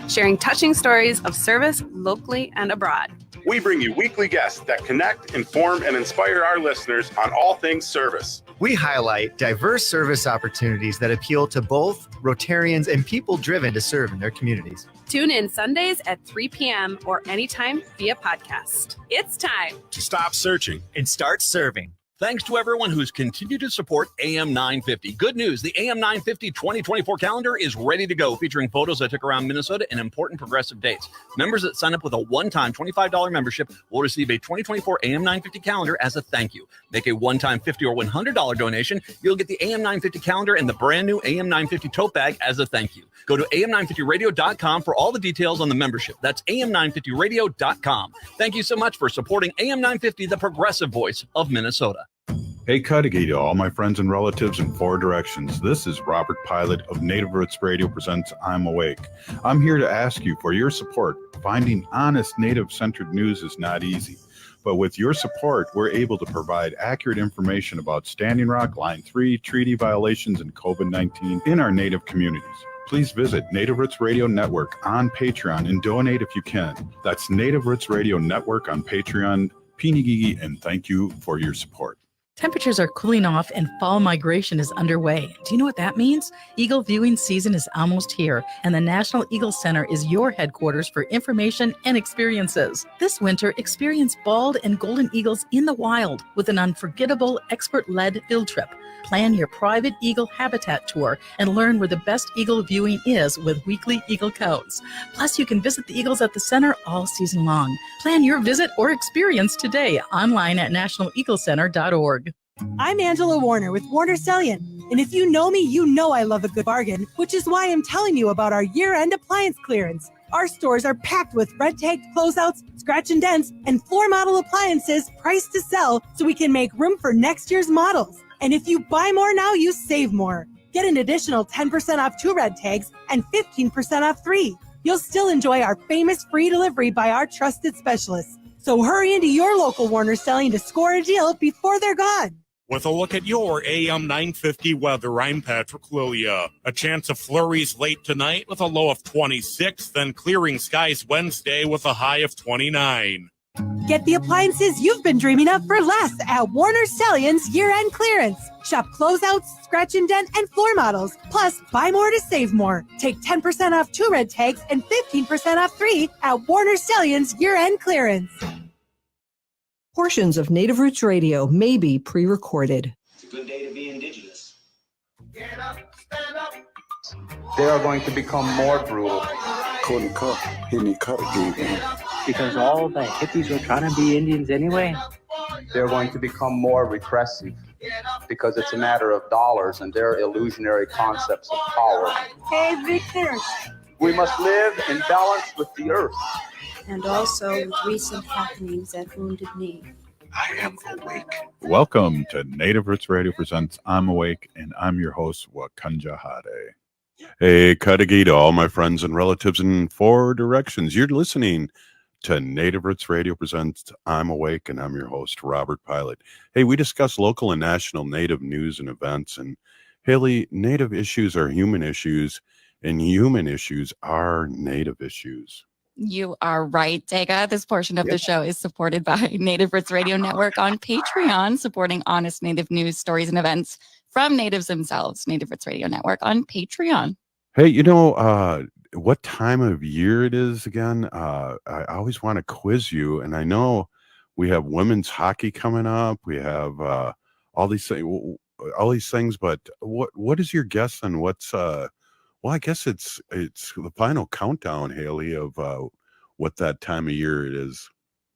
sharing touching stories of service locally and abroad. We bring you weekly guests that connect, inform, and inspire our listeners on all things service. We highlight diverse service opportunities that appeal to both Rotarians and people driven to serve in their communities. Tune in Sundays at 3 p.m. or anytime via podcast. It's time to stop searching and start serving. Thanks to everyone who's continued to support AM 950. Good news, the AM 950 2024 calendar is ready to go, featuring photos I took around Minnesota and important progressive dates. Members that sign up with a one-time $25 membership will receive a 2024 AM 950 calendar as a thank you. Make a one-time $50 or $100 donation. You'll get the AM 950 calendar and the brand new AM 950 tote bag as a thank you. Go to am950radio.com for all the details on the membership. That's am950radio.com. Thank you so much for supporting AM 950, the progressive voice of Minnesota. Hey, Cudahy to all my friends and relatives in four directions. This is Robert Pilot of Native Roots Radio presents I'm Awake. I'm here to ask you for your support. Finding honest Native-centered news is not easy. But with your support, we're able to provide accurate information about Standing Rock, Line 3, treaty violations, and COVID-19 in our Native communities. Please visit Native Roots Radio Network on Patreon and donate if you can. That's Native Roots Radio Network on Patreon. Pinigigi, and thank you for your support. Temperatures are cooling off and fall migration is underway. Do you know what that means? Eagle viewing season is almost here, and the National Eagle Center is your headquarters for information and experiences. This winter, experience bald and golden eagles in the wild with an unforgettable expert-led field trip. Plan your private eagle habitat tour and learn where the best eagle viewing is with weekly eagle counts. Plus, you can visit the eagles at the center all season long. Plan your visit or experience today online at nationaleaglecenter.org. I'm Angela Warner with Warner Stellian, and if you know me, you know I love a good bargain, which is why I'm telling you about our year-end appliance clearance. Our stores are packed with red-tagged closeouts, scratch and dents, and floor model appliances priced to sell so we can make room for next year's models. And if you buy more now, you save more. Get an additional 10% off 2 red tags and 15% off 3. You'll still enjoy our famous free delivery by our trusted specialists. So hurry into your local Warner Stellian to score a deal before they're gone. With a look at your AM 950 weather, I'm Patrick Lilia. A chance of flurries late tonight with a low of 26, then clearing skies Wednesday with a high of 29. Get the appliances you've been dreaming of for less at Warner Stellian's year-end clearance. Shop closeouts, scratch and dent, and floor models. Plus, buy more to save more. Take 10% off 2 red tags and 15% off 3 at Warner Stellian's year-end clearance. Portions of Native Roots Radio may be pre-recorded. It's a good day to be indigenous. Get up, stand up. They are going to become more brutal. Couldn't cut, hitting cut again. Because all the hippies were trying to be Indians anyway. They're going to become more repressive because it's a matter of dollars and their illusionary concepts of power. Hey, Victor. We must live in balance with the earth. And also with recent happenings at Wounded Knee. I am awake. Welcome to Native Roots Radio presents I'm Awake, and I'm your host, Wakanja Hade. Hey, Cudahy to all my friends and relatives in four directions. You're listening to Native Roots Radio presents I'm Awake, and I'm your host, Robert Pilot. Hey, we discuss local and national Native news and events, and Haley, Native issues are human issues, and human issues are Native issues. You are right, Dega. This portion of the show is supported by Native Roots Radio Network on Patreon, supporting honest Native news, stories, and events from Natives themselves. Native Roots Radio Network on Patreon. Hey, you know what time of year it is again? I always want to quiz you, and I know we have women's hockey coming up. We have all these things, but what is your guess on what's well, I guess it's the final countdown, Haley, of what that time of year it is.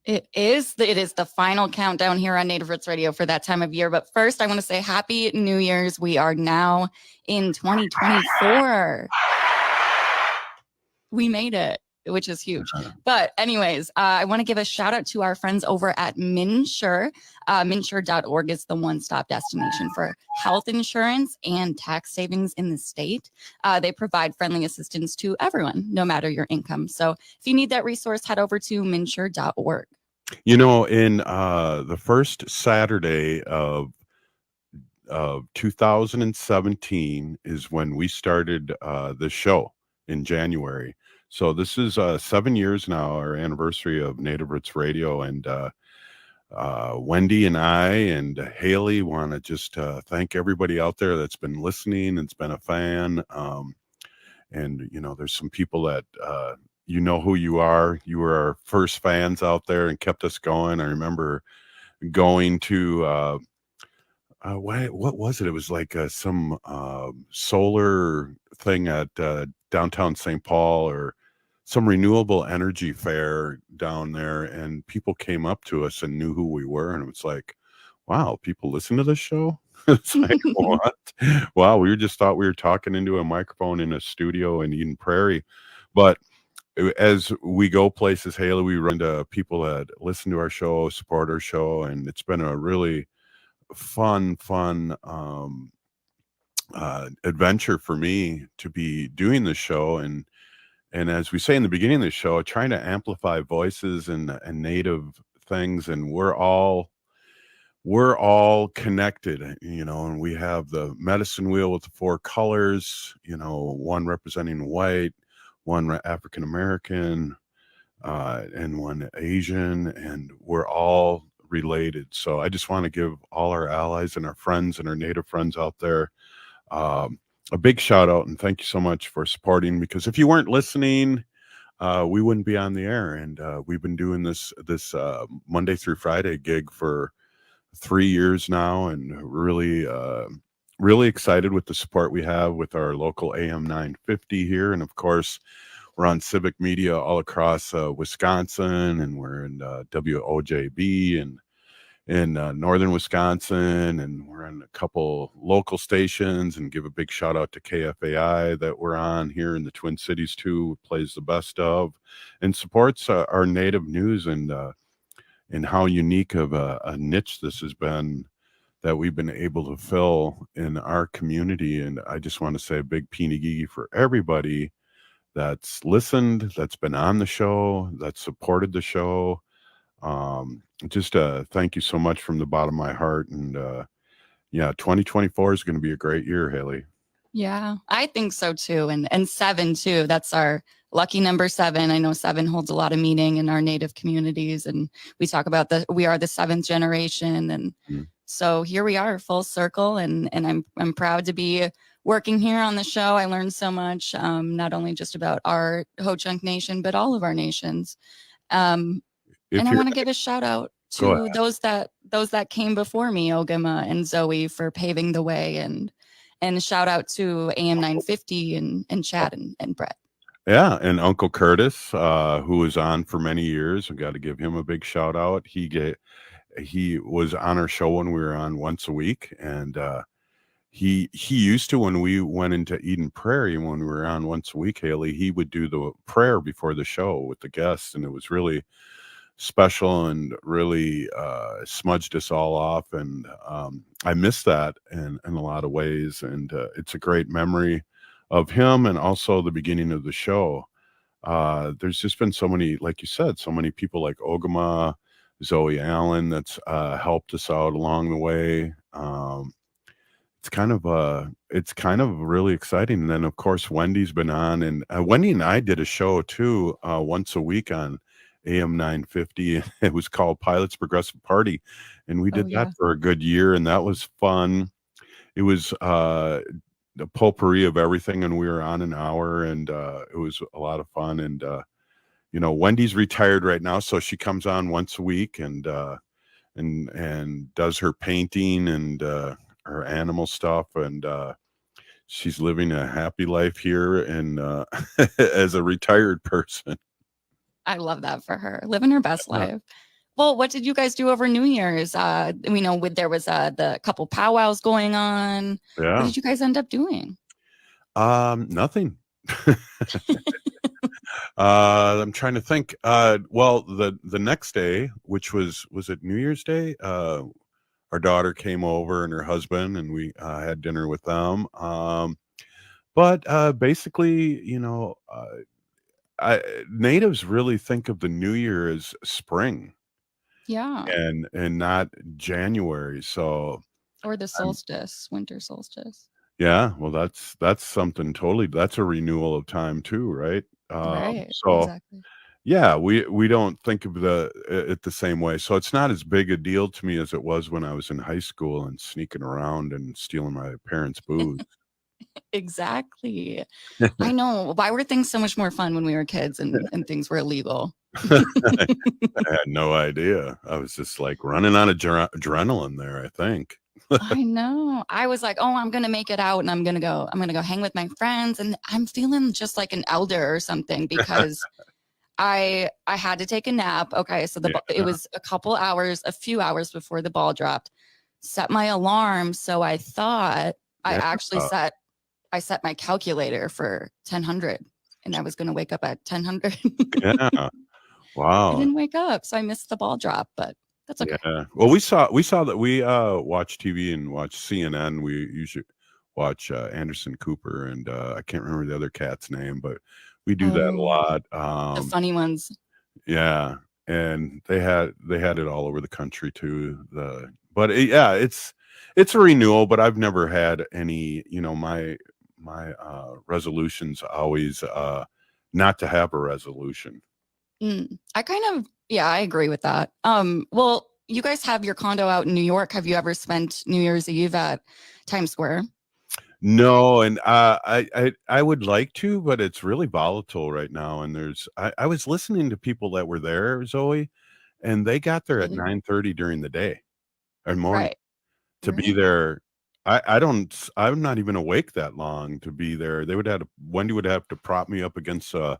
It is the final countdown here on Native Roots Radio for that time of year. But first, I want to say Happy New Year's. We are now in 2024. We made it, which is huge. But anyways, I want to give a shout out to our friends over at MNsure. MNsure.org is the one-stop destination for health insurance and tax savings in the state. They provide friendly assistance to everyone, no matter your income. So if you need that resource, head over to MNsure.org. You know, in the first Saturday of 2017 is when we started the show in January. So this is 7 years now, our anniversary of Native Roots Radio, and Wendy and I and Haley want to just thank everybody out there that's been listening and's been a fan. And there's some people that who you are. You were our first fans out there and kept us going. I remember going to what was it? It was like some solar thing at downtown St. Paul, or some renewable energy fair down there, and people came up to us and knew who we were, and it was like, wow, people listen to this show. It's like, what? Wow, we just thought we were talking into a microphone in a studio in Eden Prairie. But as we go places, Haley, we run into people that listen to our show, support our show, and it's been a really fun adventure for me to be doing this show. And as we say in the beginning of the show, trying to amplify voices and Native things, and we're all connected, and we have the medicine wheel with the 4 colors, one representing white, one African American, and one Asian, and we're all related. So I just want to give all our allies and our friends and our Native friends out there a big shout out, and thank you so much for supporting, because if you weren't listening, we wouldn't be on the air. And we've been doing this Monday through Friday gig for 3 years now, and really excited with the support we have with our local AM 950 here. And of course, we're on civic media all across Wisconsin, and we're in WOJB and in northern Wisconsin, and we're on a couple local stations, and give a big shout out to KFAI that we're on here in the Twin Cities too, plays the best of and supports our Native news, and how unique of a niche this has been that we've been able to fill in our community. And I just want to say a big Peenigigi for everybody that's listened, that's been on the show, that's supported the show. Just thank you so much from the bottom of my heart. And 2024 is going to be a great year, Haley. Yeah, I think so too. And 7 too. That's our lucky number 7. I know 7 holds a lot of meaning in our Native communities, and we talk about we are the 7th generation. And so here we are, full circle, and I'm proud to be working here on the show. I learned so much, not only just about our Ho-Chunk Nation, but all of our nations. And I want to give a shout out to those that came before me, Ogama and Zoe, for paving the way, and shout out to AM 950 and Chad and Brett. Yeah, and Uncle Curtis, who was on for many years. We got to give him a big shout out. He was on our show when we were on once a week, and he used to, when we went into Eden Prairie, when we were on once a week, Haley, he would do the prayer before the show with the guests, and it was really special and really smudged us all off. And I miss that in a lot of ways, and it's a great memory of him, and also the beginning of the show. There's just been so many, like you said, so many people like Ogama, Zoe Allen that's helped us out along the way. It's kind of really exciting. And then of course Wendy's been on, and Wendy and I did a show too once a week on AM 950. It was called Pilot's Progressive Party, and we did that for a good year, and that was fun. It was a potpourri of everything, and we were on an hour, and it was a lot of fun. And Wendy's retired right now, so she comes on once a week and does her painting and her animal stuff, and she's living a happy life here, and as a retired person. I love that for her, living her best life. Well, what did you guys do over New Year's? We know there was the couple powwows going on. Yeah. What did you guys end up doing? Nothing. I'm trying to think. Well, the next day, which was it New Year's Day? Our daughter came over and her husband, and we had dinner with them. But basically, natives really think of the New Year as spring. Yeah. And not January. So, or the solstice, winter solstice. Yeah, well, that's something totally. That's a renewal of time too, right? Right. So Exactly. yeah, we don't think of it the same way. So it's not as big a deal to me as it was when I was in high school and sneaking around and stealing my parents' booze. Exactly. I know. Why were things so much more fun when we were kids and things were illegal? I had no idea. I was just like running on adrenaline there, I think. I know. I was like, oh, I'm gonna make it out and I'm gonna go hang with my friends. And I'm feeling just like an elder or something because I had to take a nap. Okay. So it was a few hours before the ball dropped. Set my alarm. So I thought I actually set my calculator for 1000 and I was gonna wake up at 1000. Yeah. Wow. I didn't wake up, so I missed the ball drop, but that's okay. Yeah. Well, we saw that we watch TV and watch CNN. We usually watch Anderson Cooper and I can't remember the other cat's name, but we do that a lot. The funny ones. Yeah, and they had it all over the country too. It's a renewal, but I've never had any. My resolutions always not to have a resolution. I agree with that. Well, you guys have your condo out in New York. Have you ever spent New Year's Eve at Times Square? No, and I would like to, but it's really volatile right now. And I was listening to people that were there, Zoe, and they got there at 9:30 during the day or morning Right. to be there. I'm not even awake that long to be there. Wendy would have to prop me up against a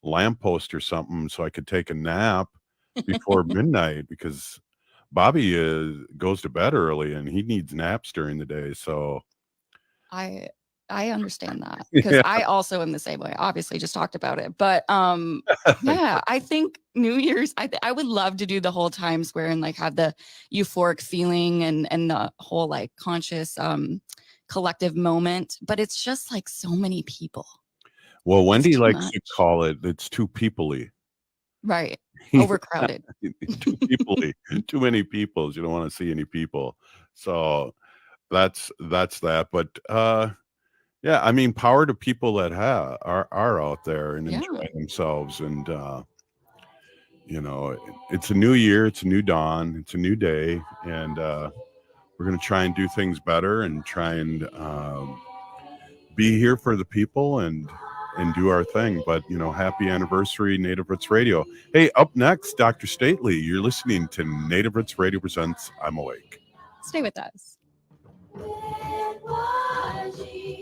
lamppost or something so I could take a nap before midnight because Bobby goes to bed early and he needs naps during the day. So I understand that because I also am the same way. Obviously, just talked about it, but yeah, I think New Year's. I would love to do the whole Times Square and like have the euphoric feeling and the whole like conscious collective moment. But it's just like so many people. Well, Wendy likes to call it's too people-y. Right. Overcrowded. Too people-y. Too many people. You don't want to see any people. So that's that. But yeah, I mean, power to people that are out there and enjoying themselves. And it's a new year, it's a new dawn, it's a new day, and we're going to try and do things better and try and be here for the people and do our thing. But happy anniversary, Native Roots Radio. Hey, up next, Dr. Stately. You're listening to Native Roots Radio presents I'm Awake. Stay with us.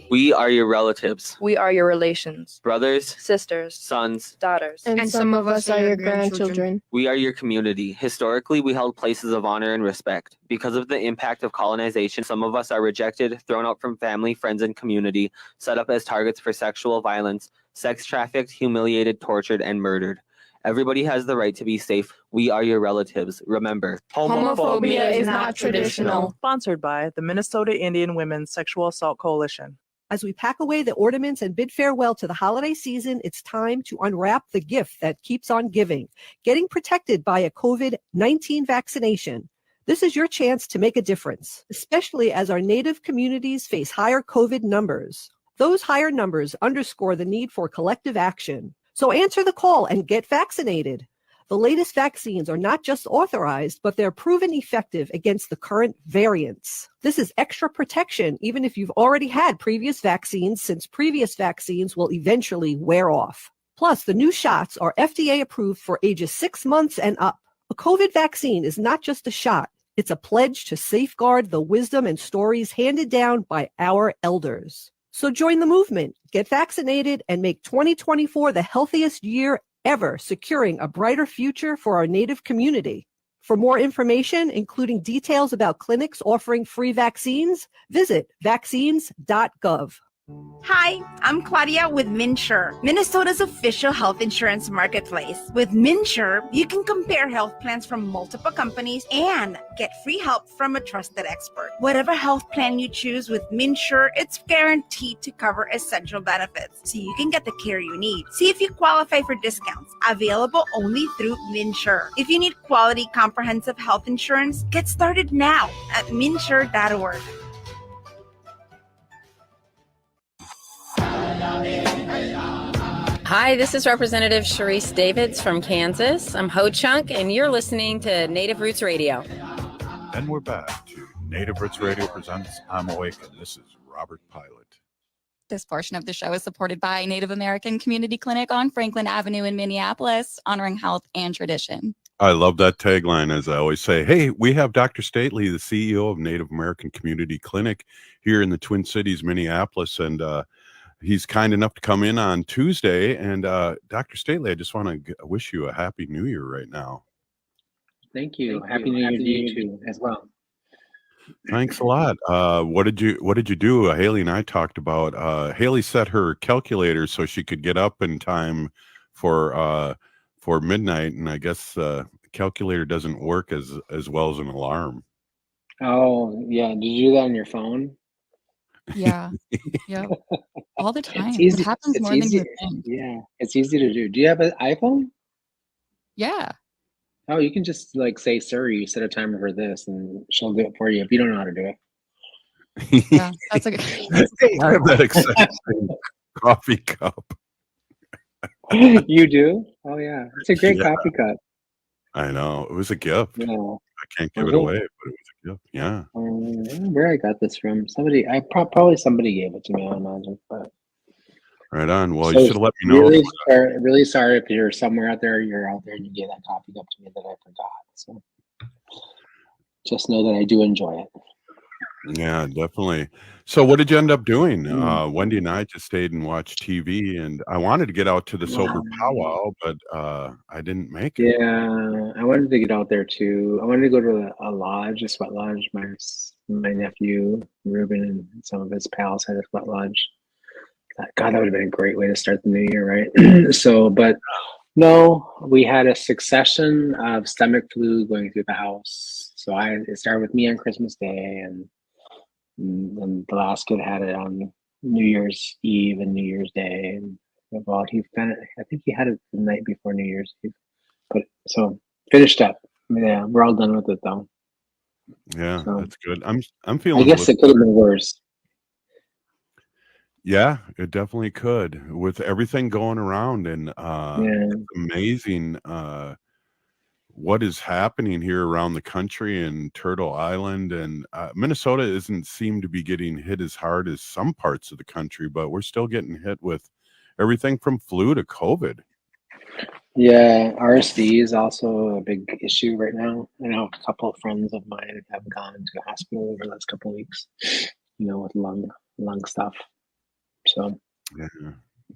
We are your relatives. We are your relations. Brothers, sisters, sons, daughters. And some of us are your grandchildren. We are your community. Historically, we held places of honor and respect. Because of the impact of colonization, some of us are rejected, thrown out from family, friends, and community, set up as targets for sexual violence, sex trafficked, humiliated, tortured, and murdered. Everybody has the right to be safe. We are your relatives. Remember, homophobia is not traditional. Sponsored by the Minnesota Indian Women's Sexual Assault Coalition. As we pack away the ornaments and bid farewell to the holiday season, it's time to unwrap the gift that keeps on giving, getting protected by a COVID-19 vaccination. This is your chance to make a difference, especially as our Native communities face higher COVID numbers. Those higher numbers underscore the need for collective action. So answer the call and get vaccinated. The latest vaccines are not just authorized, but they're proven effective against the current variants. This is extra protection, even if you've already had previous vaccines, since previous vaccines will eventually wear off. Plus, the new shots are FDA approved for ages 6 months and up. A COVID vaccine is not just a shot. It's a pledge to safeguard the wisdom and stories handed down by our elders. So join the movement, get vaccinated, and make 2024 the healthiest year ever, securing a brighter future for our Native community. For more information, including details about clinics offering free vaccines, visit vaccines.gov. Hi, I'm Claudia with MinSure, Minnesota's official health insurance marketplace. With MinSure, you can compare health plans from multiple companies and get free help from a trusted expert. Whatever health plan you choose with MinSure, it's guaranteed to cover essential benefits, so you can get the care you need. See if you qualify for discounts, available only through MinSure. If you need quality, comprehensive health insurance, get started now at MinSure.org. Hi, this is Representative Sharice Davids from Kansas. I'm Ho Chunk, and you're listening to Native Roots Radio. And we're back to Native Roots Radio presents I'm Awake, and this is Robert Pilot. This portion of the show is supported by Native American Community Clinic on Franklin Avenue in Minneapolis, honoring health and tradition. I love that tagline, as I always say. Hey, we have Dr. Stately, the CEO of Native American Community Clinic here in the Twin Cities, Minneapolis, and he's kind enough to come in on Tuesday. And Dr. Stately, I just want to wish you a Happy New Year right now. Thank you. Happy New Year to you too, as well. Thanks a lot. What did you do? Haley and I talked about. Haley set her calculator so she could get up in time for midnight, and I guess the calculator doesn't work as well as an alarm. Oh yeah, did you do that on your phone? Yeah, yeah, all the time. It's easy. It happens It's more than easy. you think. Yeah, it's easy to do. Do you have an iPhone? Yeah. Oh, you can just like say, "Siri, set a timer for this," and she'll do it for you if you don't know how to do it. Yeah, that's a good. I have that exact same coffee cup. You do? Oh yeah, it's a great Yeah. coffee cup. I know. It was a gift. Yeah. I can't give Was it it? away, but it was a gift. Yeah. Where I got this from? Somebody. Probably somebody gave it to me. I imagine. But Right on. Well, so you should have let me know. really sorry if you're somewhere out there. You're out there and you gave that coffee cup to me that I forgot. So just know that I do enjoy it. Yeah, definitely. So what did you end up doing? Wendy and I just stayed and watched TV, and I wanted to get out to the sober powwow, but I didn't make it. Yeah, I wanted to get out there too. I wanted to go to a lodge, a sweat lodge. My nephew Ruben and some of his pals had a sweat lodge. God, that would have been a great way to start the new year, right? So, but no, we had a succession of stomach flu going through the house. So it started with me on Christmas Day, and the last kid had it on New Year's Eve and New Year's Day. And well, I think he had it the night before New Year's Eve. But so finished up. Yeah, we're all done with it though. Yeah, So, that's good. I'm feeling. I guess it could have been worse. Yeah, it definitely could. With everything going around, and it's amazing what is happening here around the country and Turtle Island, and Minnesota doesn't seem to be getting hit as hard as some parts of the country, but we're still getting hit with everything from flu to COVID. Yeah, RSV is also a big issue right now. I know a couple of friends of mine have gone to the hospital over the last couple of weeks, with lung stuff. So,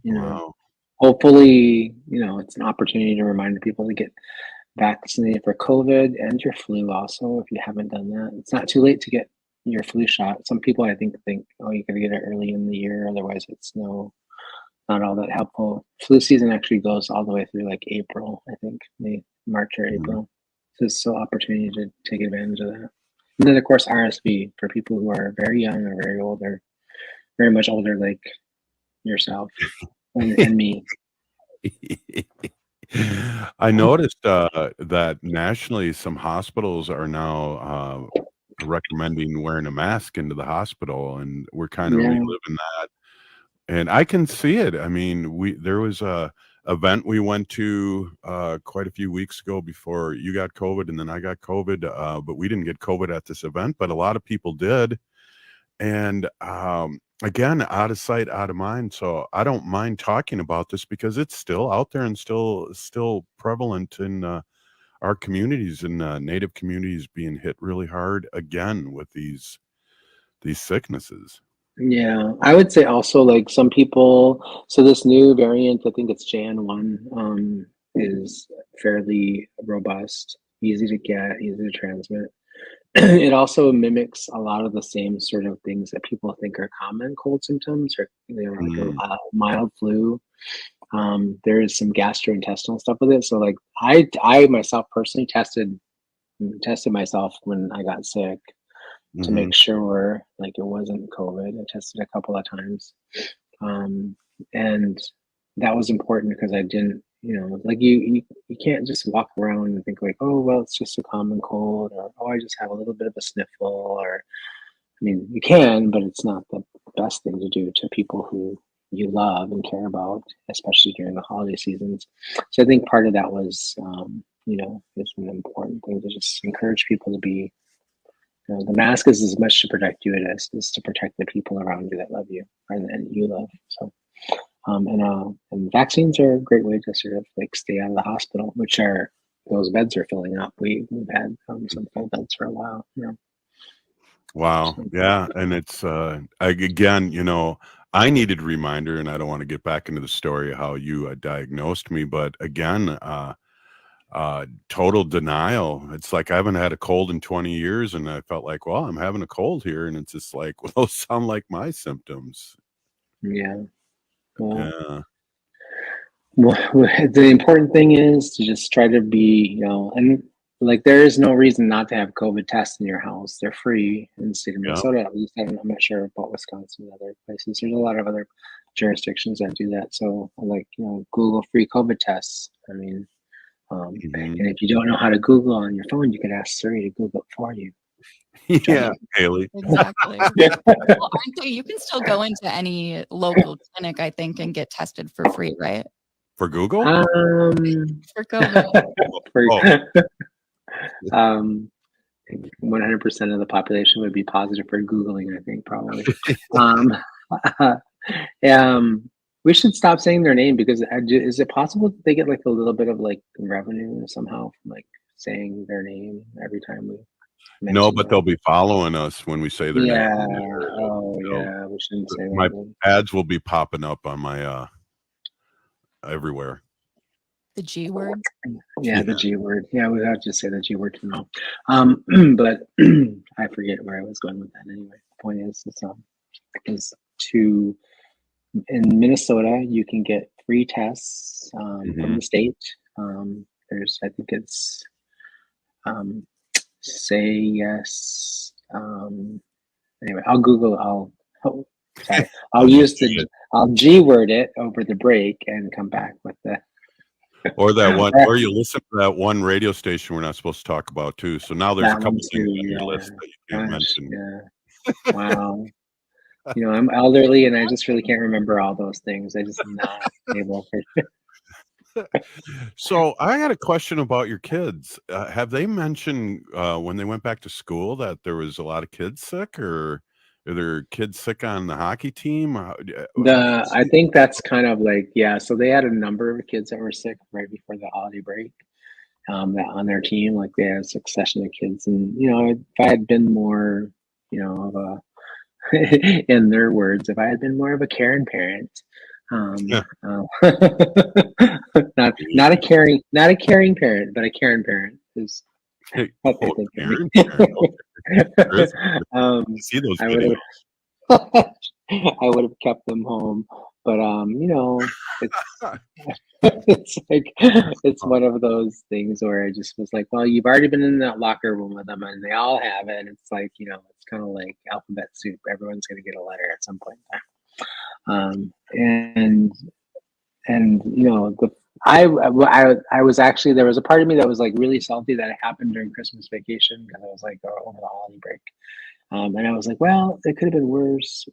Wow. hopefully, it's an opportunity to remind people to get vaccinated for COVID and your flu also, if you haven't done that. It's not too late to get your flu shot. Some people, I think, oh, you got to get it early in the year, otherwise it's not all that helpful. Flu season actually goes all the way through like April, I think, March or April. So it's still opportunity to take advantage of that. And then, of course, RSV for people who are very young or very old, or very much older, like yourself and me. I noticed that nationally, some hospitals are now recommending wearing a mask into the hospital, and we're kind of reliving that. And I can see it. I mean, there was a event we went to quite a few weeks ago before you got COVID, and then I got COVID, but we didn't get COVID at this event, but a lot of people did. And again, out of sight, out of mind. So I don't mind talking about this because it's still out there and still prevalent in our communities, and Native communities being hit really hard again with these sicknesses. Yeah, I would say also like some people. So this new variant, I think it's Jan 1, is fairly robust, easy to get, easy to transmit. It also mimics a lot of the same sort of things that people think are common cold symptoms, or like a mild flu. There is some gastrointestinal stuff with it. So like I myself personally tested myself when I got sick to make sure like it wasn't COVID. I tested a couple of times, and that was important because I didn't. Like you can't just walk around and think like, oh, well, it's just a common cold, or, oh, I just have a little bit of a sniffle, or, I mean, you can, but it's not the best thing to do to people who you love and care about, especially during the holiday seasons. So I think part of that was, is an important thing to just encourage people to be. The mask is as much to protect you as it is to protect the people around you that love you and you love. So, and vaccines are a great way to sort of like stay out of the hospital, those beds are filling up. We've had some full beds for a while. Wow. Yeah. And it's, again, I needed a reminder, and I don't want to get back into the story of how you diagnosed me, but again, total denial. It's like I haven't had a cold in 20 years, and I felt like, well, I'm having a cold here, and it's just like, well, those sound like my symptoms. Yeah. Well, Yeah. well, the important thing is to just try to be, and like there is no reason not to have COVID tests in your house. They're free in the state of Minnesota, at least. I'm not sure about Wisconsin and other places. There's a lot of other jurisdictions that do that. So, like, Google free COVID tests. I mean, and if you don't know how to Google on your phone, you can ask Siri to Google it for you. Yeah, Haley. Exactly. Well, you can still go into any local clinic, I think, and get tested for free, right? For Google? For COVID. 100% of the population would be positive for Googling, I think, probably. We should stop saying their name, because is it possible that they get like a little bit of like revenue somehow from like saying their name every time we mention No, but them? they'll be following us when we say their name. Yeah, we shouldn't say My that. ads will be popping up on my everywhere. The G word. Yeah, the G word. Yeah, we have to say the G word too. But I forget where I was going with that. Anyway, the point is in Minnesota, you can get free tests from the state. There's, I think it's Say Yes. Anyway, I'll Google. I'll G word it over the break and come back with the. Or that one, or you listen to that one radio station we're not supposed to talk about too. So now there's a couple things on your list that you can't mention. Yeah. Wow. I'm elderly and I just really can't remember all those things. I just am not able to. So I had a question about your kids. Have they mentioned when they went back to school that there was a lot of kids sick, or are there kids sick on the hockey team? I think that's kind of like, yeah. So they had a number of kids that were sick right before the holiday break. That on their team, like they had a succession of kids, and if I had been more, of a in their words, if I had been more of a caring parent, not a caring parent, but a caring parent is what they think of me. See those I videos. would have kept them home, but it's like it's one of those things where I just was like, well, you've already been in that locker room with them, and they all have it. It's like it's kind of like alphabet soup. Everyone's going to get a letter at some point in time. I was actually, there was a part of me that was like really salty that it happened during Christmas vacation, because I was like over the holiday break. And I was like, well, it could have been worse.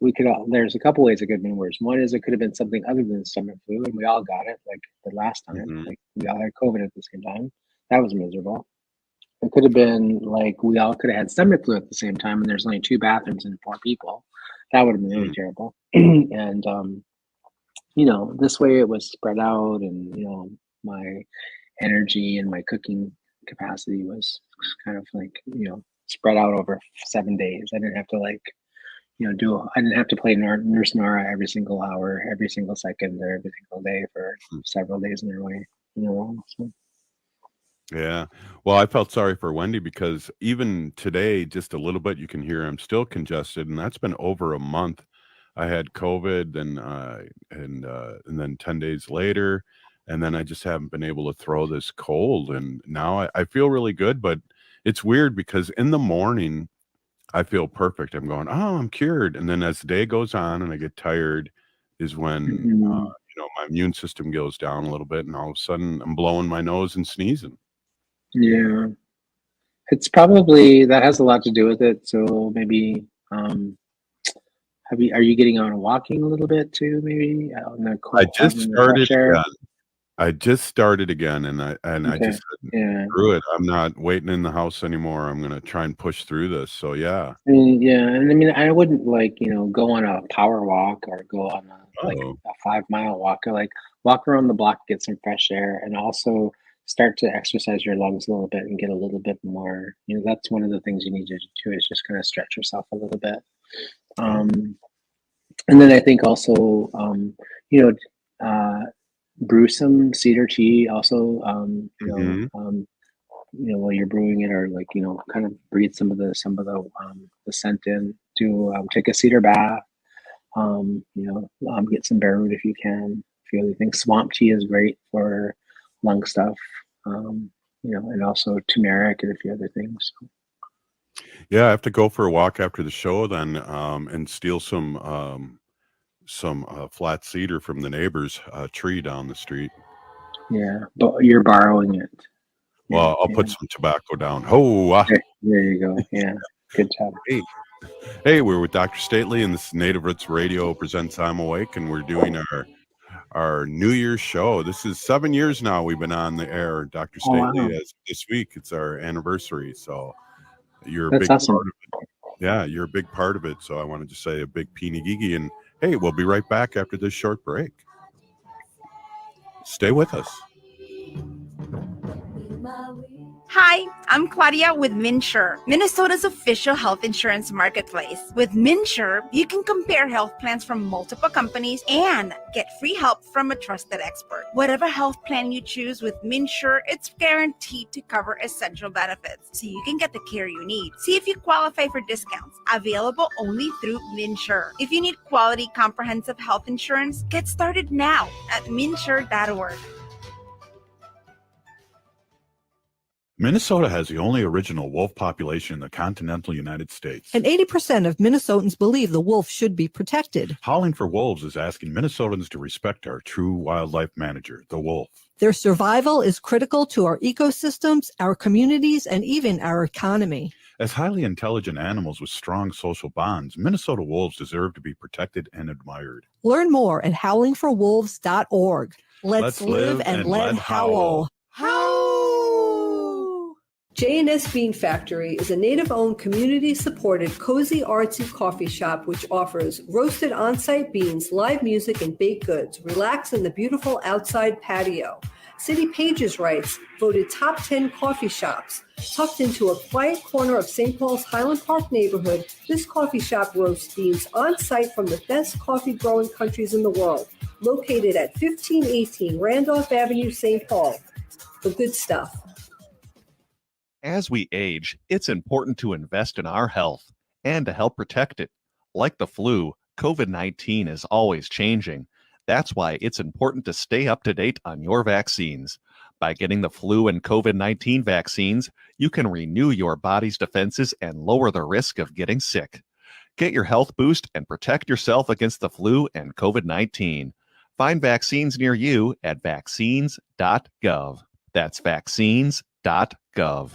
There's a couple ways it could have been worse. One is it could have been something other than stomach flu, and we all got it like the last time. Like we all had COVID at the same time. That was miserable. It could have been like we all could have had stomach flu at the same time, and there's only 2 bathrooms and 4 people. That would have been really terrible. And this way it was spread out, and my energy and my cooking capacity was kind of like spread out over 7 days. I didn't have to I didn't have to play Nurse Nora every single hour, every single second, or every single day for several days in a row. So. Yeah. Well, I felt sorry for Wendy, because even today, just a little bit, you can hear I'm still congested, and that's been over a month. I had COVID, and then 10 days later, and then I just haven't been able to throw this cold. And now I feel really good, but it's weird because in the morning I feel perfect. I'm going, oh, I'm cured. And then as the day goes on and I get tired is when, my immune system goes down a little bit, and all of a sudden I'm blowing my nose and sneezing. Yeah. It's probably, that has a lot to do with it. So maybe, Are you getting out and walking a little bit too? Maybe out in the cold, I just in the started fresh air? again. I just started again, and I Okay. just said, Yeah. screw it. I'm not waiting in the house anymore. I'm gonna try and push through this. So yeah. I mean, yeah, and I mean, I wouldn't go on a power walk or go on Oh, a 5 mile walk. Or walk around the block, get some fresh air, and also start to exercise your lungs a little bit and get a little bit more. That's one of the things you need to do is just kind of stretch yourself a little bit. And then I think also, you know, brew some cedar tea. Also, while you're brewing it, or kind of breathe some of the scent in. Take a cedar bath. Get some bare root if you can. A few other things. Swamp tea is great for lung stuff. And also turmeric and a few other things. yeah. I have to go for a walk after the show then, and steal some flat cedar from the neighbor's tree down the street. Yeah, but you're borrowing it. Well, I'll put some tobacco down. Oh, there you go. Yeah, good job. Hey, we're with Dr. Stately, and this is Native Roots Radio presents I'm Awake, and we're doing our New Year's show. This is 7 years now we've been on the air, Dr. Stately. Wow. As this week, it's our anniversary, so you're a That's big awesome. part of it. Yeah, you're a big part of it, so I wanted to say a big peeny gigi, and hey, we'll be right back after this short break. Stay with us. Hi, I'm Claudia with MinSure, Minnesota's official health insurance marketplace. With MinSure, you can compare health plans from multiple companies and get free help from a trusted expert. Whatever health plan you choose with MinSure, it's guaranteed to cover essential benefits, so you can get the care you need. See if you qualify for discounts, available only through MinSure. If you need quality, comprehensive health insurance, get started now at minsure.org. Minnesota has the only original wolf population in the continental United States. And 80% of Minnesotans believe the wolf should be protected. Howling for Wolves is asking Minnesotans to respect our true wildlife manager, the wolf. Their survival is critical to our ecosystems, our communities, and even our economy. As highly intelligent animals with strong social bonds, Minnesota wolves deserve to be protected and admired. Learn more at howlingforwolves.org. Let's live and let howl. J&S Bean Factory is a native-owned, community-supported, cozy, artsy coffee shop which offers roasted on-site beans, live music, and baked goods. Relax in the beautiful outside patio. City Pages writes, voted top 10 coffee shops. Tucked into a quiet corner of St. Paul's Highland Park neighborhood, this coffee shop roasts beans on-site from the best coffee-growing countries in the world. Located at 1518 Randolph Avenue, St. Paul. The good stuff. As we age, it's important to invest in our health and to help protect it. Like the flu, COVID-19 is always changing. That's why it's important to stay up to date on your vaccines. By getting the flu and COVID-19 vaccines, you can renew your body's defenses and lower the risk of getting sick. Get your health boost and protect yourself against the flu and COVID-19. Find vaccines near you at vaccines.gov. That's vaccines.gov.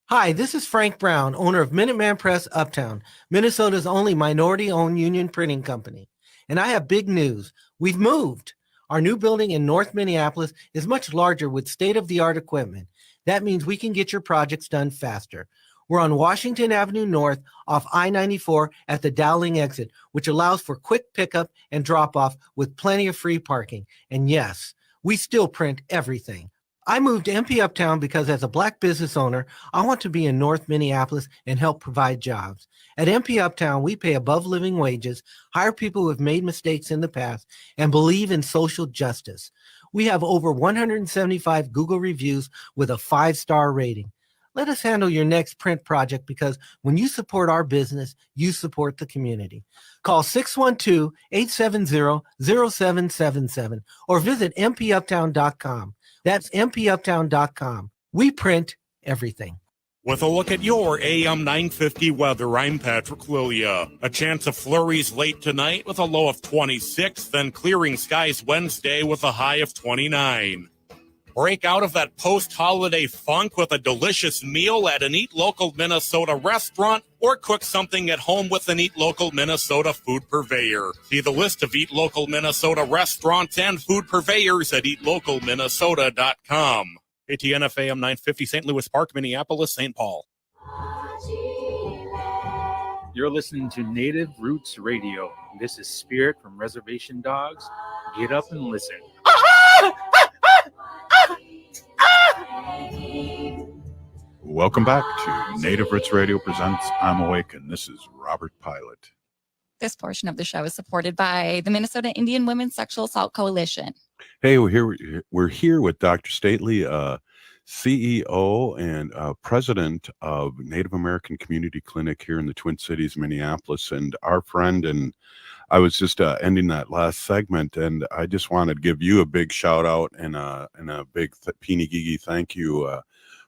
Hi, this is Frank Brown, owner of Minuteman Press Uptown, Minnesota's only minority-owned union printing company. And I have big news. We've moved. Our new building in North Minneapolis is much larger with state-of-the-art equipment. That means we can get your projects done faster. We're on Washington Avenue North off I-94 at the Dowling exit, which allows for quick pickup and drop-off with plenty of free parking. And yes, we still print everything. I moved to MP Uptown because as a Black business owner, I want to be in North Minneapolis and help provide jobs. At MP Uptown, we pay above living wages, hire people who have made mistakes in the past, and believe in social justice. We have over 175 Google reviews with a 5-star rating. Let us handle your next print project because when you support our business, you support the community. Call 612-870-0777 or visit mpuptown.com. That's mpuptown.com. We print everything. With a look at your AM 950 weather, I'm Patrick Lilia. A chance of flurries late tonight with a low of 26, then clearing skies Wednesday with a high of 29. Break out of that post-holiday funk with a delicious meal at an Eat Local Minnesota restaurant, or cook something at home with an Eat Local Minnesota food purveyor. See the list of Eat Local Minnesota restaurants and food purveyors at eatlocalminnesota.com. ATNF AM 950, St. Louis Park, Minneapolis, St. Paul. You're listening to Native Roots Radio. This is Spirit from Reservation Dogs. Get up and listen. Welcome back to Native Roots Radio presents I'm Awake, and this is Robert Pilot. This portion of the show is supported by the Minnesota Indian Women's Sexual Assault Coalition. Hey, we're here with Dr. Stately, CEO and president of Native American Community Clinic here in the Twin Cities, Minneapolis, and our friend. And I was just ending that last segment, and I just wanted to give you a big shout out and a big Peeny Gigi thank you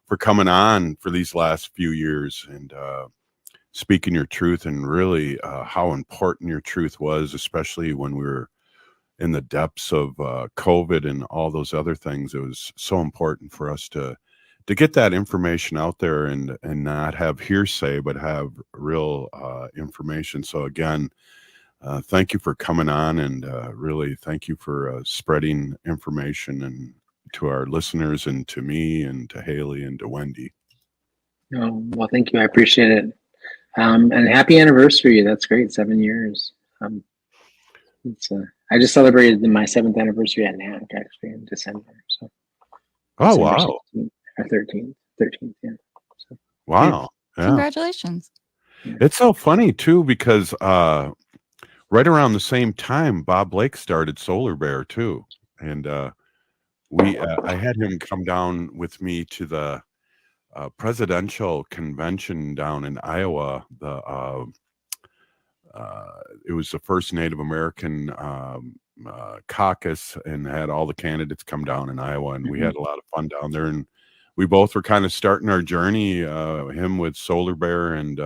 for coming on for these last few years and speaking your truth, and really how important your truth was, especially when we were in the depths of COVID and all those other things. It was so important for us to get that information out there and not have hearsay, but have real information. So again, thank you for coming on, and really thank you for spreading information and to our listeners, and to me, and to Haley, and to Wendy. Oh, well, thank you. I appreciate it. And happy anniversary. That's great. 7 years. I just celebrated my 7th anniversary at NAC actually in December. So. Oh, December wow. 16th, or 13th, yeah. So, wow. Yeah. Congratulations. It's so funny too, because right around the same time, Bob Blake started Solar Bear too. And I had him come down with me to the presidential convention down in Iowa. It was the first Native American caucus, and had all the candidates come down in Iowa, and we had a lot of fun down there. And we both were kind of starting our journey, him with Solar Bear, and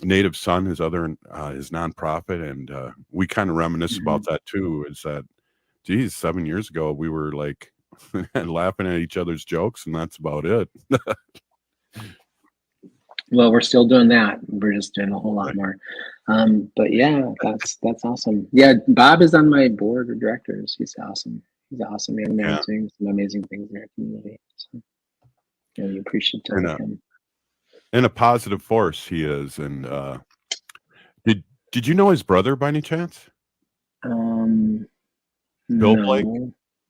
Native Sun, his nonprofit. And we kind of reminisce about that too, is that, geez, 7 years ago, we were like laughing at each other's jokes, and that's about it. Well, we're still doing that. We're just doing a whole lot more. But yeah, that's awesome. Yeah, Bob is on my board of directors. He's awesome. He's an awesome young man, doing some amazing things in our community. So really appreciate him. And a positive force he is. And did you know his brother by any chance? Bill Blake?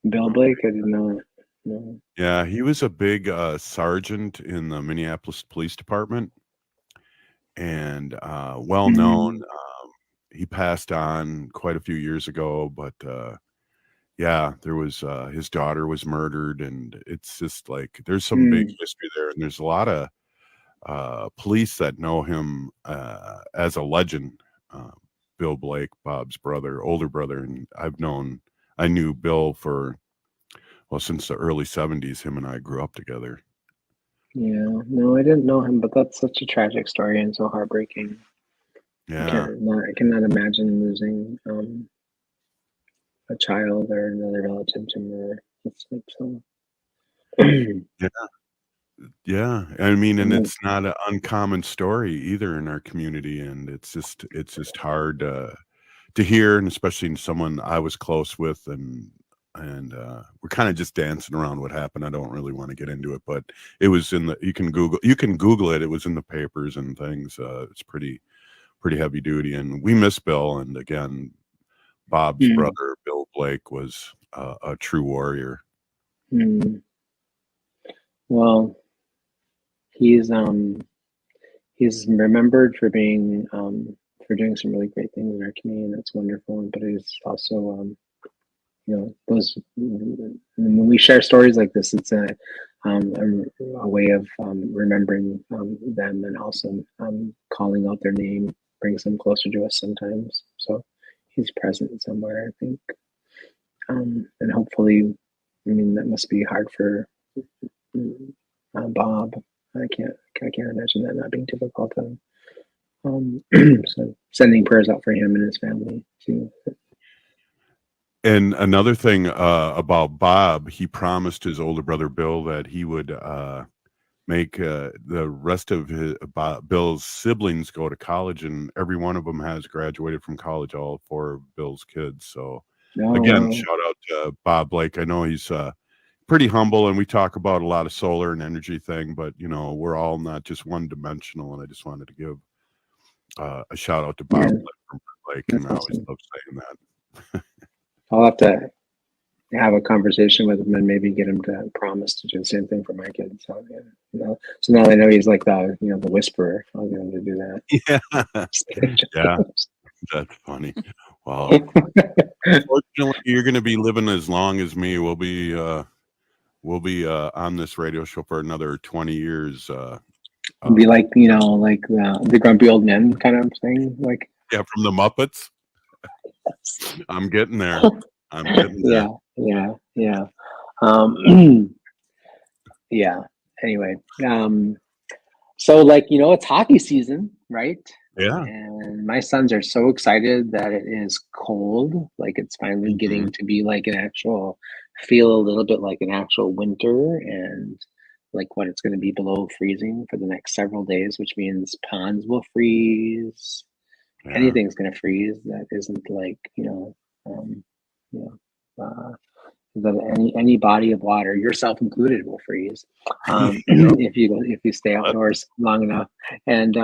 Bill Blake, I didn't know it. No. Yeah, he was a big sergeant in the Minneapolis Police Department, and well known. He passed on quite a few years ago, but yeah, there was his daughter was murdered, and it's just like there's some big history there, and there's a lot of police that know him as a legend. Bill Blake, Bob's brother, older brother, and I knew Bill for, well, since the early 70s. Him and I grew up together. Yeah, no, I didn't know him, but that's such a tragic story and so heartbreaking. Yeah, I cannot imagine losing a child or another relative to murder. It's like so. Yeah. I mean, and it's not an uncommon story either in our community, and it's just hard to hear, and especially in someone I was close with, and we're kind of just dancing around what happened. I don't really want to get into it, but it was you can Google it. It was in the papers and things. It's pretty heavy duty, and we miss Bill. And again, Bob's brother, Bill Blake, was a true warrior. Well, he's remembered for being for doing some really great things in our community, and that's wonderful. But he's also those, when we share stories like this, it's a way of remembering them, and also calling out their name brings them closer to us sometimes. So he's present somewhere, I think, and hopefully, I mean, that must be hard for Bob. I can't imagine that not being difficult. So sending prayers out for him and his family too. And another thing about Bob, he promised his older brother Bill that he would make the rest of Bill's siblings go to college, and every one of them has graduated from college, all 4 of Bill's kids. So again, shout out to Bob Blake. I know he's pretty humble, and we talk about a lot of solar and energy thing, but you know, we're all not just one dimensional, and I just wanted to give a shout out to Bob Blake, and I always love saying that. I'll have to have a conversation with him and maybe get him to promise to do the same thing for my kids. So, yeah, you know, so now I know he's like the the whisperer. I'll get him to do that. Yeah, that's funny. Well, fortunately, you're going to be living as long as me. We'll be on this radio show for another 20 years. It'd be like like the grumpy old men kind of thing, like from the Muppets. I'm getting there. I'm getting there. Yeah. Yeah. Anyway, so like it's hockey season, right? Yeah. And my sons are so excited that it is cold. Like it's finally getting to be like feel a little bit like an actual winter, and like when it's going to be below freezing for the next several days, which means ponds will freeze. Yeah. Anything's going to freeze that isn't like that any body of water, yourself included, will freeze if you stay outdoors long enough. And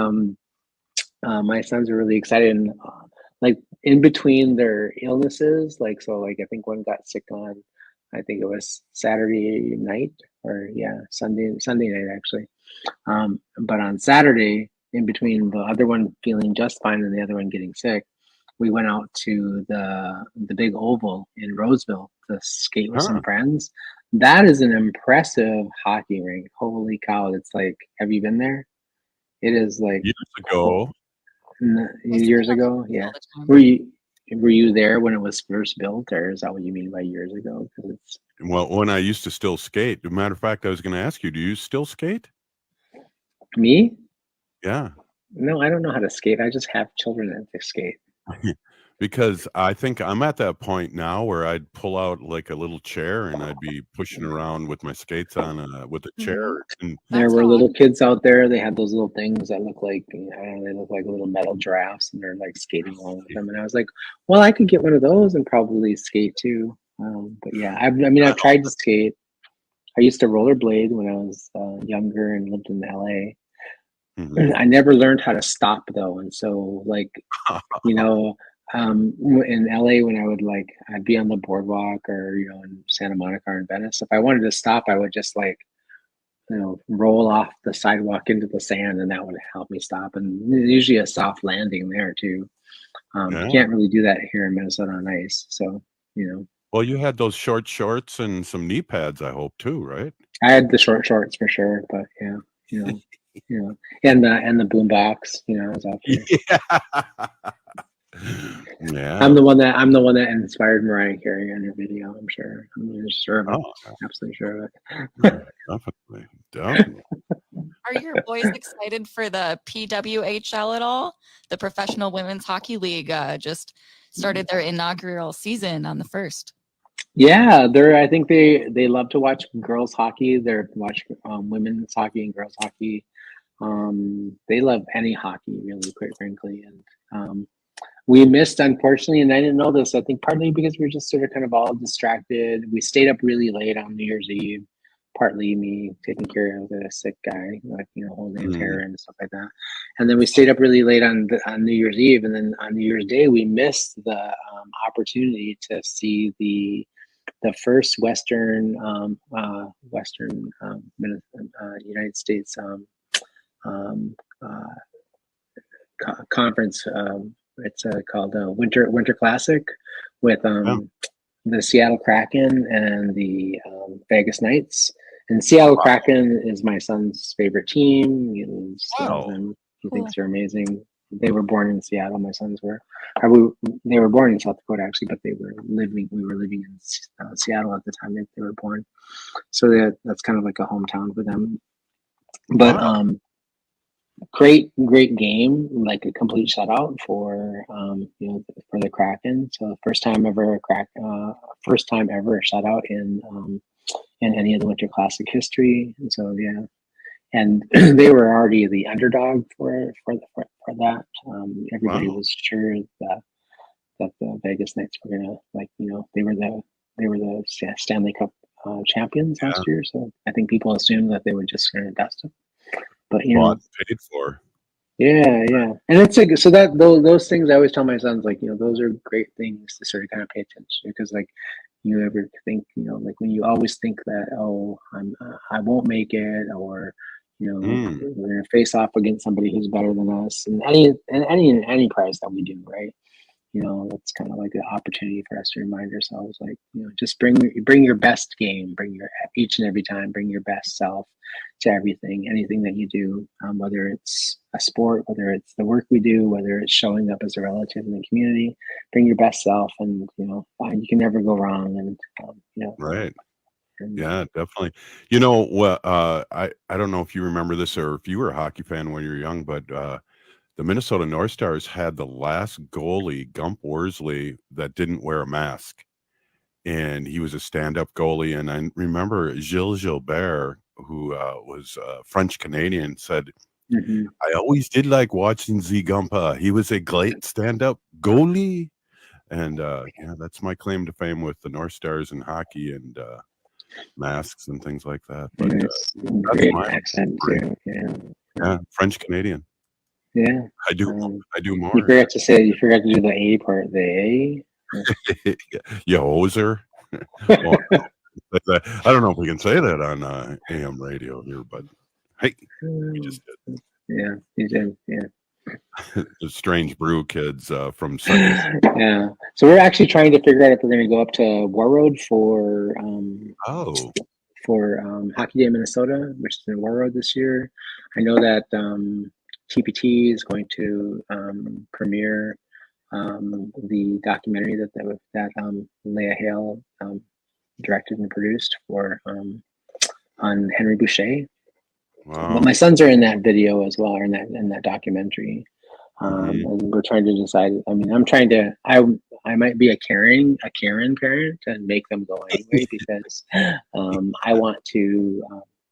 my sons are really excited, and like in between their illnesses, like I think one got sick on, I think it was Saturday night, or Sunday night actually. But on Saturday, in between the other one feeling just fine and the other one getting sick, we went out to the big oval in Roseville to skate with some friends. That is an impressive hockey rink. Holy cow. It's like, have you been there? It is like years ago. Yeah. Were you there when it was first built, or is that what you mean by years ago? Well, when I used to still skate. As a matter of fact, I was going to ask you, do you still skate? Me? Yeah. No, I don't know how to skate. I just have children that skate. Because I think I'm at that point now where I'd pull out like a little chair and I'd be pushing around with my skates on with a chair. And there were little kids out there. They had those little things that look like, they look like little metal giraffes, and they're like skating along with them. And I was like, well, I could get one of those and probably skate too. But yeah, I've tried to skate. I used to rollerblade when I was younger and lived in LA. I never learned how to stop though, and so like in LA when I'd be on the boardwalk or in Santa Monica or in Venice. If I wanted to stop, I would just roll off the sidewalk into the sand, and that would help me stop. And there's usually a soft landing there too. You can't really do that here in Minnesota on ice. So Well, you had those short shorts and some knee pads, I hope too, right? I had the short shorts for sure, but and the boom box, I was out there. Yeah. I'm the one that inspired Mariah Carey on her video. I'm sure. I'm sure of it. Absolutely sure of it. Definitely. Are your boys excited for the PWHL at all? The Professional Women's Hockey League just started their inaugural season on the 1st. Yeah, I think they love to watch girls hockey. They watch women's hockey and girls hockey. They love any hockey, really, quite frankly. And we missed, unfortunately, and I didn't know this, I think partly because we were just sort of kind of all distracted. We stayed up really late on New Year's Eve, partly me taking care of the sick guy, holding his hair and stuff like that. And then we stayed up really late on New Year's Eve, and then on New Year's Day, we missed the opportunity to see the first Western United States conference. It's called Winter Classic with the Seattle Kraken and the Vegas Knights. And Seattle Kraken is my son's favorite team. He loves them. He thinks they're amazing. They were born in Seattle. My sons were. They were born in South Dakota actually, but we were living in Seattle at the time they were born. So that's kind of like a hometown for them. But great game, like a complete shutout for for the Kraken. So first time ever a shutout in any of the Winter Classic history. And so yeah, and they were already the underdog for that. Everybody was sure that the Vegas Knights were gonna they were the Stanley Cup champions last year. So I think people assumed that they were just gonna dust them. But paid for. Yeah, and it's like so that those things I always tell my sons, like those are great things to sort of kind of pay attention to, because like you ever think like when you always think that I won't make it, or we're gonna face off against somebody who's better than us, and any prize that we do, right? It's kind of like an opportunity for us to remind ourselves, like, just bring your best game, each and every time, bring your best self to everything, anything that you do, whether it's a sport, whether it's the work we do, whether it's showing up as a relative in the community, bring your best self, and, you can never go wrong. And, Right. Yeah, definitely. I don't know if you remember this or if you were a hockey fan when you were young, but, the Minnesota North Stars had the last goalie, Gump Worsley, that didn't wear a mask. And he was a stand-up goalie. And I remember Gilles Gilbert, who was French-Canadian, said, I always did like watching Z Gumpa. He was a great stand-up goalie. And that's my claim to fame with the North Stars and hockey and masks and things like that. But that's my accent too. Yeah, French-Canadian. Yeah, I do more. You forgot to do the A part. The A. You hoser. Well, I don't know if we can say that on AM radio here, but hey, we just did. Yeah, you did. Yeah. The Strange Brew kids from second. Yeah. So we're actually trying to figure out if we're going to go up to War Road for Hockey Day Minnesota, which is in War Road this year. I know that TPT is going to premiere the documentary that Leah Hale directed and produced on Henry Boucher. Wow. But my sons are in that video as well, or in that documentary. And we're trying to decide. I mean, I might be a Karen parent and make them go anyway, because I want to.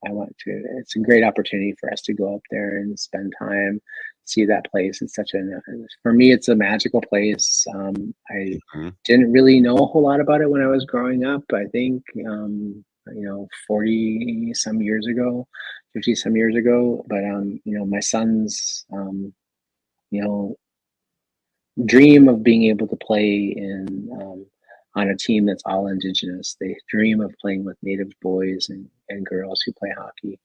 It's a great opportunity for us to go up there and spend time, see that place. It's for me, it's a magical place. I didn't really know a whole lot about it when I was growing up. I think, 40 some years ago, 50 some years ago. But, my sons, dream of being able to play on a team that's all Indigenous. They dream of playing with Native boys and girls who play hockey.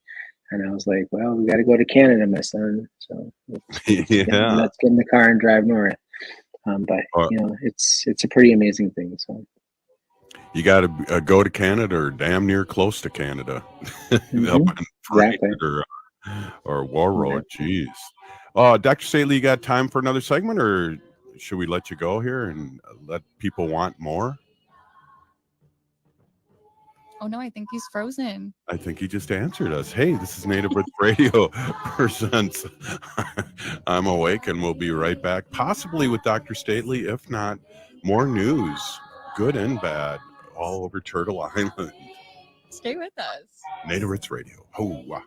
And I was like, well, we got to go to Canada, my son. So let's get in the car and drive north. But it's a pretty amazing thing. So you got to go to Canada or damn near close to Canada. Exactly. Or War Road. Jeez. Dr. Staley, you got time for another segment, or should we let you go here and let people want more? Oh no, I think he's frozen. I think he just answered us. Hey, this is Native Roots Radio presents I'm Awake, and we'll be right back, possibly with Dr. Stately. If not, more news, good and bad, all over Turtle Island. Stay with us. Native Roots Radio. Ho-wah.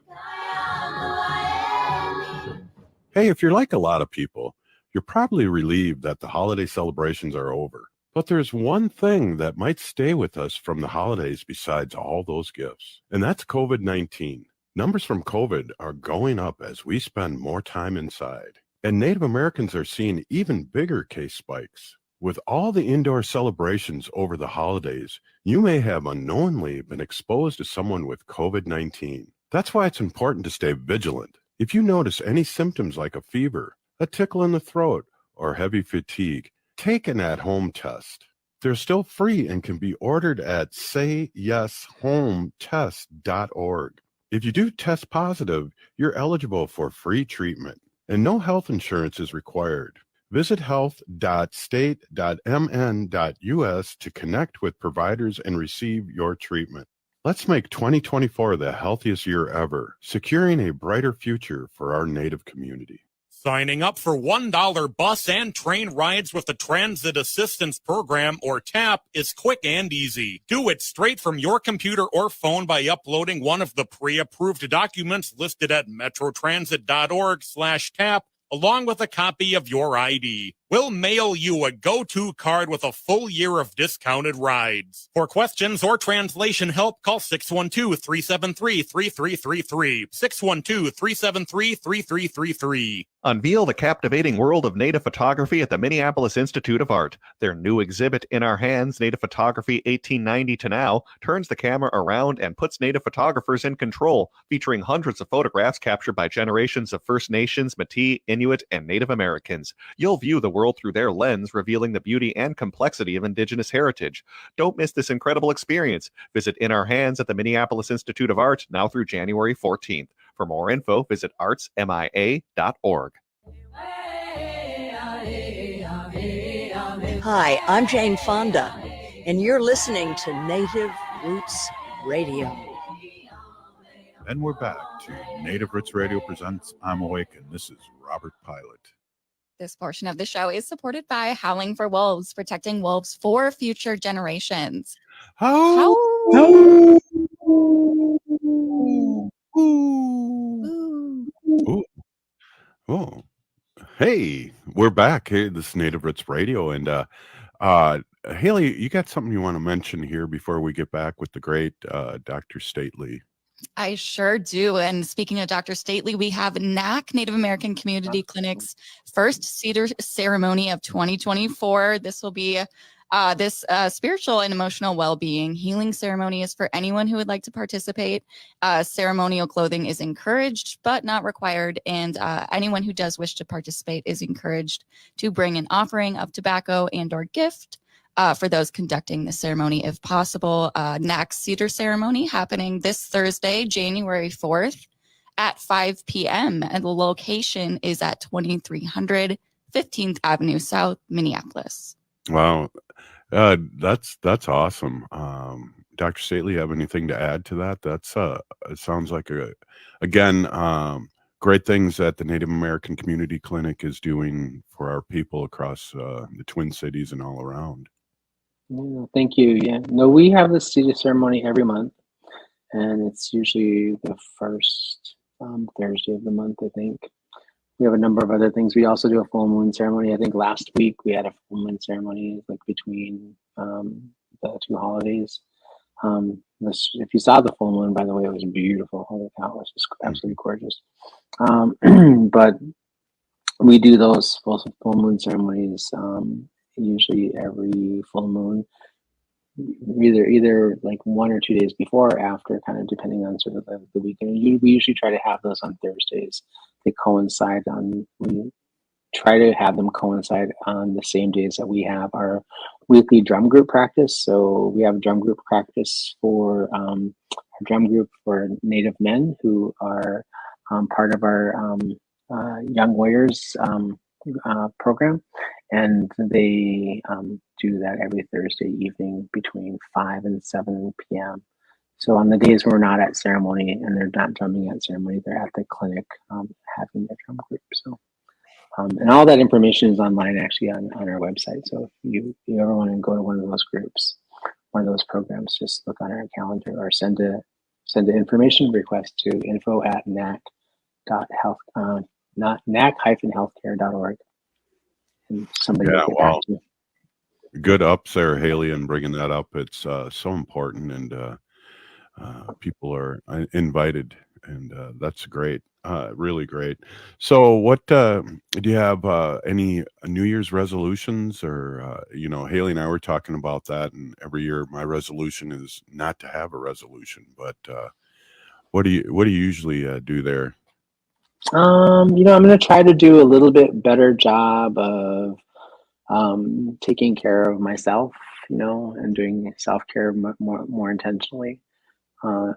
Hey, if you're like a lot of people, you're probably relieved that the holiday celebrations are over. But there's one thing that might stay with us from the holidays besides all those gifts, and that's COVID-19. Numbers from COVID are going up as we spend more time inside. And Native Americans are seeing even bigger case spikes. With all the indoor celebrations over the holidays, you may have unknowingly been exposed to someone with COVID-19. That's why it's important to stay vigilant. If you notice any symptoms like a fever, a tickle in the throat, or heavy fatigue, take an at-home test. They're still free and can be ordered at sayyeshometest.org. If you do test positive, you're eligible for free treatment, and no health insurance is required. Visit health.state.mn.us to connect with providers and receive your treatment. Let's make 2024 the healthiest year ever, securing a brighter future for our Native community. Signing up for $1 bus and train rides with the Transit Assistance Program, or TAP, is quick and easy. Do it straight from your computer or phone by uploading one of the pre-approved documents listed at metrotransit.org/TAP, along with a copy of your ID. We'll mail you a go-to card with a full year of discounted rides. For questions or translation help, call 612-373-3333. 612-373-3333. Unveil the captivating world of native photography at the Minneapolis Institute of Art. Their new exhibit, In Our Hands, Native Photography 1890 to Now, turns the camera around and puts native photographers in control, featuring hundreds of photographs captured by generations of First Nations, Métis, Inuit, and Native Americans. You'll view the world through their lens, revealing the beauty and complexity of Indigenous heritage. Don't miss this incredible experience. Visit In Our Hands at the Minneapolis Institute of Art now through January 14th. For more info, visit artsmia.org. Hi, I'm Jane Fonda, and you're listening to Native Roots Radio. And we're back to Native Roots Radio presents I'm Awake, and this is Robert Pilot. This portion of the show is supported by Howling for Wolves, protecting wolves for future generations. How? Oh, hey, we're back. Hey, this is Native Roots Radio, and Haley, you got something you want to mention here before we get back with the great Dr. Stately? I sure do. And speaking of Dr. Stately, we have NAC, Native American Community Clinic's first Cedar ceremony of 2024. This will be this spiritual and emotional well-being healing ceremony is for anyone who would like to participate. Ceremonial clothing is encouraged, but not required. And anyone who does wish to participate is encouraged to bring an offering of tobacco and or gift for those conducting the ceremony, if possible. NAC Cedar ceremony happening this Thursday, January 4th at 5 p.m. And the location is at 2300 15th Avenue South, Minneapolis. Wow. That's awesome. Dr. Stately, have anything to add to that? That's it sounds like great things that the Native American Community Clinic is doing for our people across the Twin Cities and all around. Yeah, thank you. Yeah, no, we have the Cedar ceremony every month, and it's usually the first Thursday of the month, I think. We have a number of other things. We also do a full moon ceremony. I think last week we had a full moon ceremony, like between the two holidays. If you saw the full moon, by the way, it was beautiful. Holy cow, it was just absolutely gorgeous. But we do those full moon ceremonies usually every full moon, either like 1 or 2 days before or after, kind of depending on sort of the weekend. We usually try to have those on Thursdays. They coincide we try to have them coincide on the same days that we have our weekly drum group practice. So we have a drum group practice for our drum group for Native men who are part of our Young Warriors program, and they do that every Thursday evening between 5 and 7 p.m. So on the days we're not at ceremony and they're not drumming at ceremony, they're at the clinic having their drum group. So and all that information is online actually on our website. So if you ever want to go to one of those groups, one of those programs, just look on our calendar or send an information request to info@nac-healthcare.org. And somebody will get back to you. Good ups there, Haley, and bringing that up. It's so important, and people are invited, and that's great, really great. So what do you have any New Year's resolutions, or Haley and I were talking about that, and every year my resolution is not to have a resolution, but what do you usually do there? I'm going to try to do a little bit better job of taking care of myself, and doing self-care more intentionally. I'm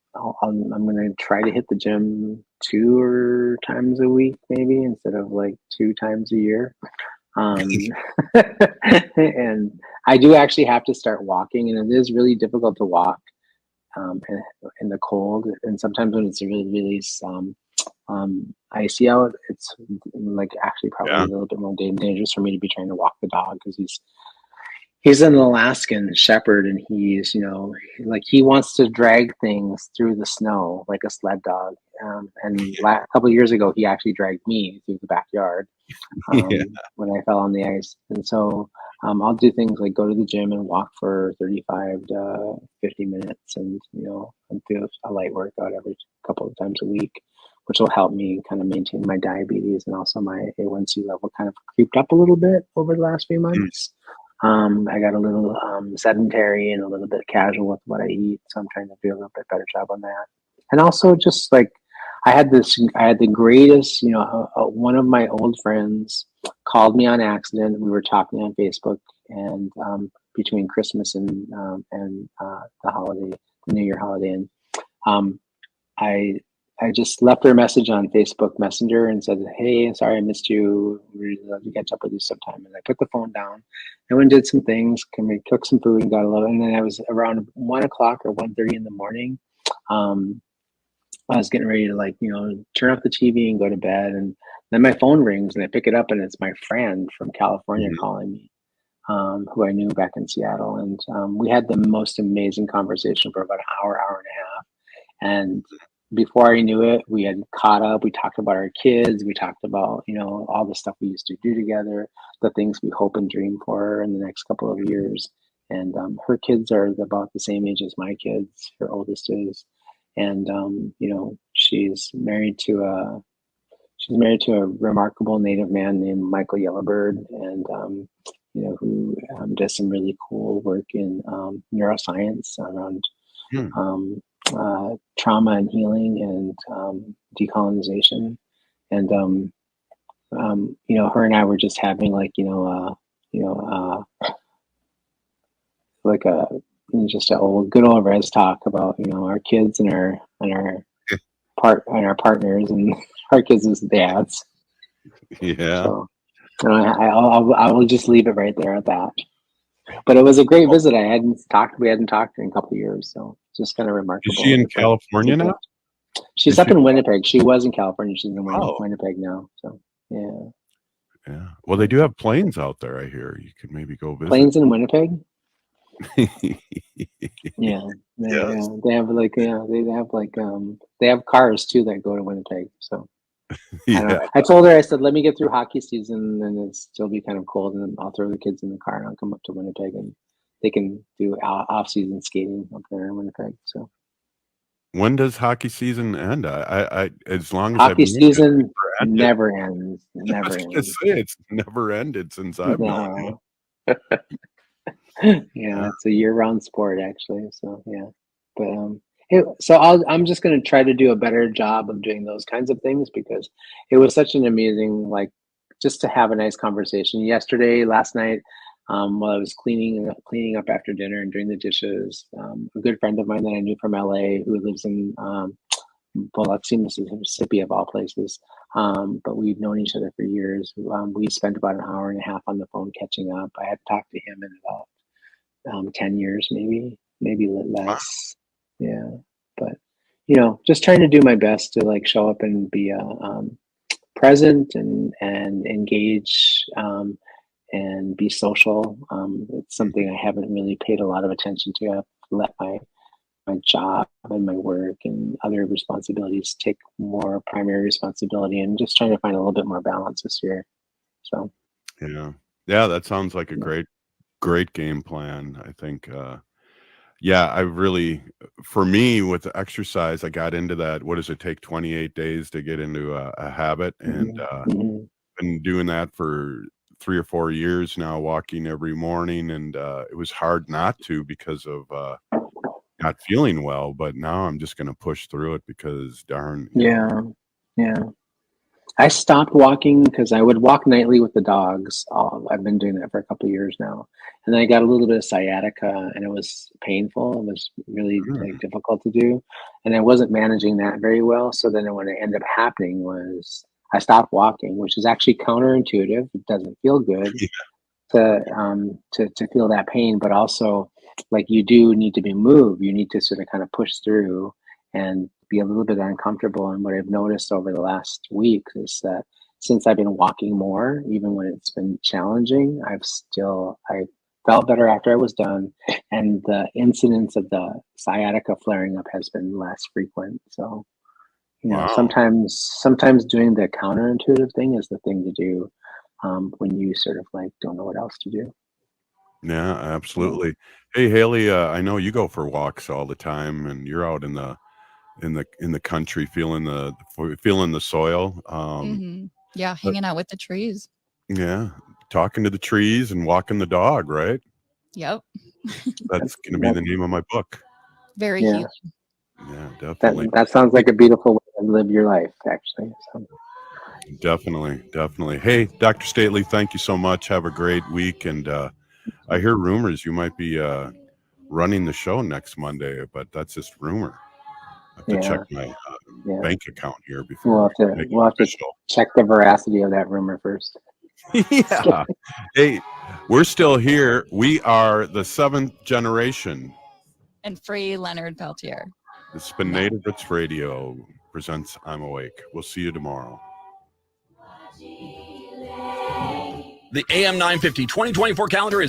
going to try to hit the gym 2 times a week, maybe, instead of like 2 times a year. And I do actually have to start walking, and it is really difficult to walk in the cold, and sometimes when it's really really icy out, it's like actually probably a little bit more dangerous for me to be trying to walk the dog because he's an Alaskan Shepherd, and he's, like he wants to drag things through the snow like a sled dog. And a couple of years ago, he actually dragged me through the backyard when I fell on the ice. And so I'll do things like go to the gym and walk for 35 to 50 minutes, and and do a light workout every couple of times a week, which will help me kind of maintain my diabetes, and also my A1C level kind of creeped up a little bit over the last few months. I got a little sedentary and a little bit casual with what I eat, so I'm trying to do a little bit better job on that. And also, just like I had the greatest, one of my old friends called me on accident. We were talking on Facebook, and between Christmas and the holiday, the New Year holiday, and I just left her a message on Facebook Messenger and said, "Hey, sorry I missed you. We'd love to catch up with you sometime." And I put the phone down. I went and did some things. We cooked some food and got a little. And then I was around 1:00 or 1:30 in the morning. I was getting ready to turn off the TV and go to bed. And then my phone rings and I pick it up, and it's my friend from California calling me, who I knew back in Seattle. And we had the most amazing conversation for about an hour and a half. And before I knew it, we had caught up. We talked about our kids. We talked about, all the stuff we used to do together, the things we hope and dream for in the next couple of years. And her kids are about the same age as my kids. Her oldest is, and she's married to a remarkable Native man named Michael Yellowbird, and who does some really cool work in neuroscience around trauma and healing and decolonization. And her and I were just having just a good old res talk about our kids and our partners and our kids as dads. Yeah. So, I will just leave it right there at that. But it was a great visit. We hadn't talked in a couple of years, so it's just kind of remarkable. Is she in California now? She's up in Winnipeg. She was in California. She's in Winnipeg now. So yeah. Yeah. Well, they do have planes out there. I hear you could maybe go visit. Planes in Winnipeg. Yeah. They have cars too that go to Winnipeg. So. I told her, I said, let me get through hockey season and it'll still be kind of cold, and then I'll throw the kids in the car and I'll come up to Winnipeg and they can do off-season skating up there in Winnipeg. So when does hockey season end? I as long as hockey season never ends. Never ends. It's never ended since I've known you. Yeah, it's a year-round sport actually. So yeah, but I'm just going to try to do a better job of doing those kinds of things, because it was such an amazing, just to have a nice conversation last night, while I was cleaning up after dinner and doing the dishes. A good friend of mine that I knew from LA, who lives in Biloxi, Mississippi, of all places. But we've known each other for years. We spent about an hour and a half on the phone catching up. I had talked to him in about 10 years, maybe a little less. Yeah, but just trying to do my best to show up and be present and engage and be social. It's something I haven't really paid a lot of attention to. I've let my job and my work and other responsibilities take more primary responsibility, and just trying to find a little bit more balance this year. So yeah, that sounds like a great game plan. I think I really, for me with the exercise, I got into that. What does it take? 28 days to get into a habit, and been doing that for 3 or 4 years now, walking every morning, and it was hard not to because of not feeling well. But now I'm just going to push through it because darn. Yeah. I stopped walking because I would walk nightly with the dogs. I've been doing that for a couple of years now. And then I got a little bit of sciatica, and it was painful. It was really difficult to do. And I wasn't managing that very well. So then what ended up happening was I stopped walking, which is actually counterintuitive. It doesn't feel good to feel that pain. But also like you do need to be moved. You need to sort of kind of push through and be a little bit uncomfortable. And what I've noticed over the last week is that since I've been walking more, even when it's been challenging, I felt better after I was done, and the incidence of the sciatica flaring up has been less frequent. So, Wow. sometimes doing the counterintuitive thing is the thing to do when you sort of like don't know what else to do. Yeah, absolutely. Hey, Haley, I know you go for walks all the time, and you're out in the country feeling the soil. Yeah, hanging out with the trees. Yeah, talking to the trees and walking the dog, right? Yep. That's going to be the name of my book. Very Yeah. healing. Yeah, definitely. That sounds like a beautiful way to live your life, actually. So. Definitely. Hey, Dr. Stately, thank you so much. Have a great week. And I hear rumors you might be running the show next Monday, but that's just rumor. I have to check my bank account here before We'll have to check the veracity of that rumor first. Yeah. Hey, we're still here. We are the 7th generation. And free Leonard Peltier. This has been Native Roots Radio presents I'm Awake. We'll see you tomorrow. The AM 950 2024 calendar is